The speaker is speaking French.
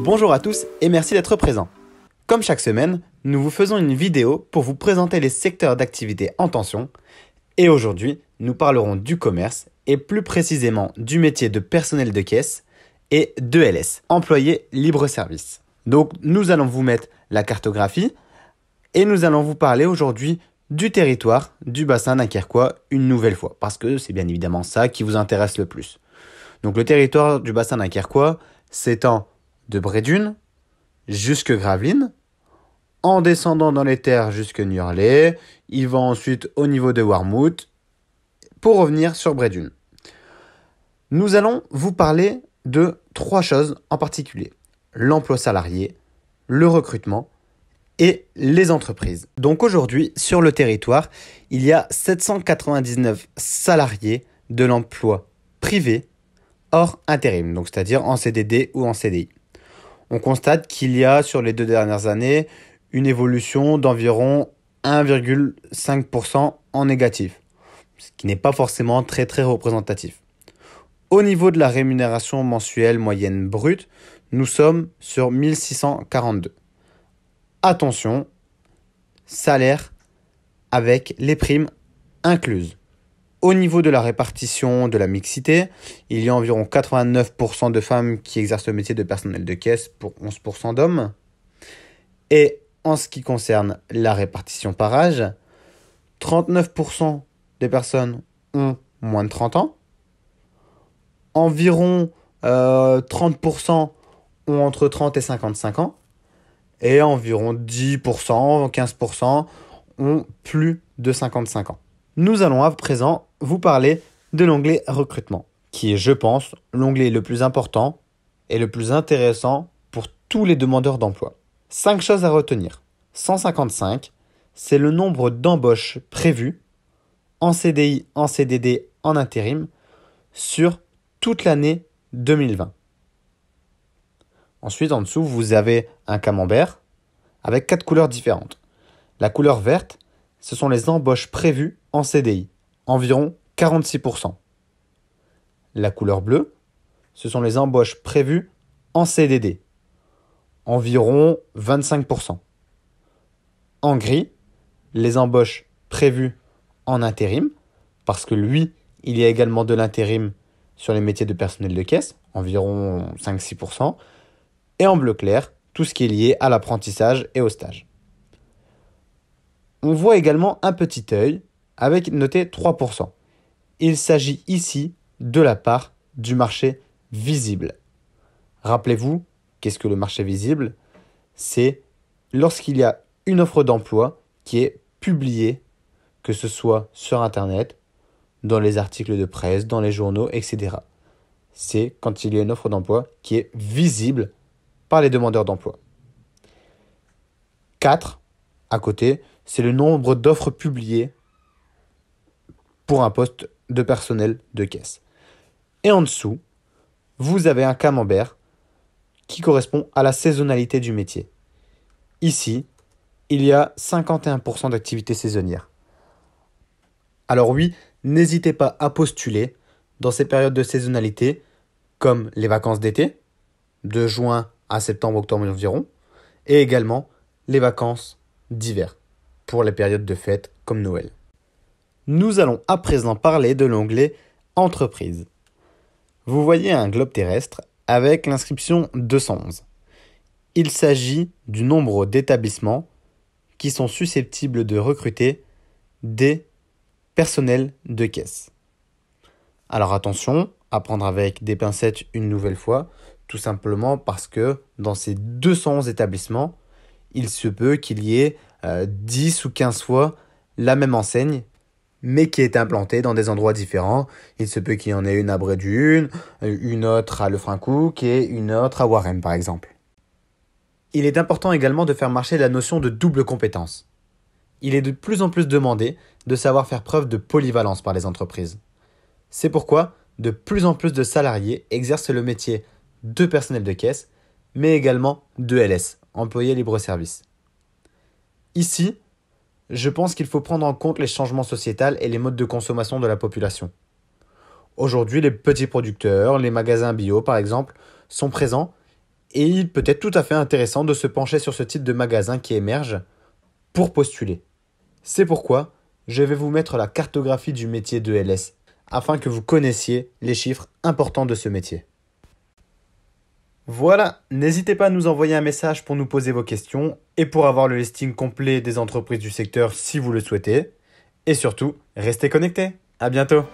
Bonjour à tous et merci d'être présents. Comme chaque semaine, nous vous faisons une vidéo pour vous présenter les secteurs d'activité en tension. Et aujourd'hui, nous parlerons du commerce et plus précisément du métier de personnel de caisse et d'ELS, employé libre-service. Donc nous allons vous mettre la cartographie et nous allons vous parler aujourd'hui du territoire du bassin dunkerquois une nouvelle fois, parce que c'est bien évidemment ça qui vous intéresse le plus. Donc le territoire du bassin dunkerquois s'étend de Brédune jusque Gravelines, en descendant dans les terres jusque Niorlais, il va ensuite au niveau de Warmouth, pour revenir sur Brédune. Nous allons vous parler de 3 choses en particulier: l'emploi salarié, le recrutement et les entreprises. Donc aujourd'hui, sur le territoire, il y a 799 salariés de l'emploi privé hors intérim, donc c'est-à-dire en CDD ou en CDI. On constate qu'il y a sur les 2 dernières années une évolution d'environ 1,5% en négatif, ce qui n'est pas forcément très représentatif. Au niveau de la rémunération mensuelle moyenne brute, nous sommes sur 1642. Attention, salaire avec les primes incluses. Au niveau de la répartition de la mixité, il y a environ 89% de femmes qui exercent le métier de personnel de caisse pour 11% d'hommes. Et en ce qui concerne la répartition par âge, 39% des personnes ont moins de 30 ans. Environ 30% ont entre 30 et 55 ans. Et environ 10%, 15% ont plus de 55 ans. Nous allons à présent vous parler de l'onglet recrutement, qui est, je pense, l'onglet le plus important et le plus intéressant pour tous les demandeurs d'emploi. 5 choses à retenir. 155, c'est le nombre d'embauches prévues en CDI, en CDD, en intérim sur toute l'année 2020. Ensuite, en dessous, vous avez un camembert avec 4 couleurs différentes. La couleur verte, ce sont les embauches prévues en CDI, environ 46%. La couleur bleue, ce sont les embauches prévues en CDD, environ 25%. En gris, les embauches prévues en intérim, parce que lui, il y a également de l'intérim sur les métiers de personnel de caisse, environ 5-6%. Et en bleu clair, tout ce qui est lié à l'apprentissage et au stage. On voit également un petit œil avec noté 3%. Il s'agit ici de la part du marché visible. Rappelez-vous, qu'est-ce que le marché visible? C'est lorsqu'il y a une offre d'emploi qui est publiée, que ce soit sur Internet, dans les articles de presse, dans les journaux, etc. C'est quand il y a une offre d'emploi qui est visible par les demandeurs d'emploi. 4, à côté, c'est le nombre d'offres publiées pour un poste de personnel de caisse. Et en dessous, vous avez un camembert qui correspond à la saisonnalité du métier. Ici, il y a 51% d'activité saisonnière. Alors oui, n'hésitez pas à postuler dans ces périodes de saisonnalité, comme les vacances d'été, de juin à septembre, octobre environ, et également les vacances d'hiver, pour les périodes de fêtes comme Noël. Nous allons à présent parler de l'onglet Entreprise. Vous voyez un globe terrestre avec l'inscription 211. Il s'agit du nombre d'établissements qui sont susceptibles de recruter des personnels de caisse. Alors attention, à prendre avec des pincettes une nouvelle fois, tout simplement parce que dans ces 211 établissements, il se peut qu'il y ait 10 ou 15 fois la même enseigne, mais qui est implantée dans des endroits différents. Il se peut qu'il y en ait une à Brédune, une autre à Lefrancouc et une autre à Waremme par exemple. Il est important également de faire marcher la notion de double compétence. Il est de plus en plus demandé de savoir faire preuve de polyvalence par les entreprises. C'est pourquoi de plus en plus de salariés exercent le métier de personnel de caisse, mais également de LS, employé libre-service. Ici, je pense qu'il faut prendre en compte les changements sociétals et les modes de consommation de la population. Aujourd'hui, les petits producteurs, les magasins bio par exemple, sont présents Et il peut être tout à fait intéressant de se pencher sur ce type de magasin qui émerge pour postuler. C'est pourquoi je vais vous mettre la cartographie du métier de LS afin que vous connaissiez les chiffres importants de ce métier. Voilà, n'hésitez pas à nous envoyer un message pour nous poser vos questions et pour avoir le listing complet des entreprises du secteur si vous le souhaitez. Et surtout, restez connectés. À bientôt.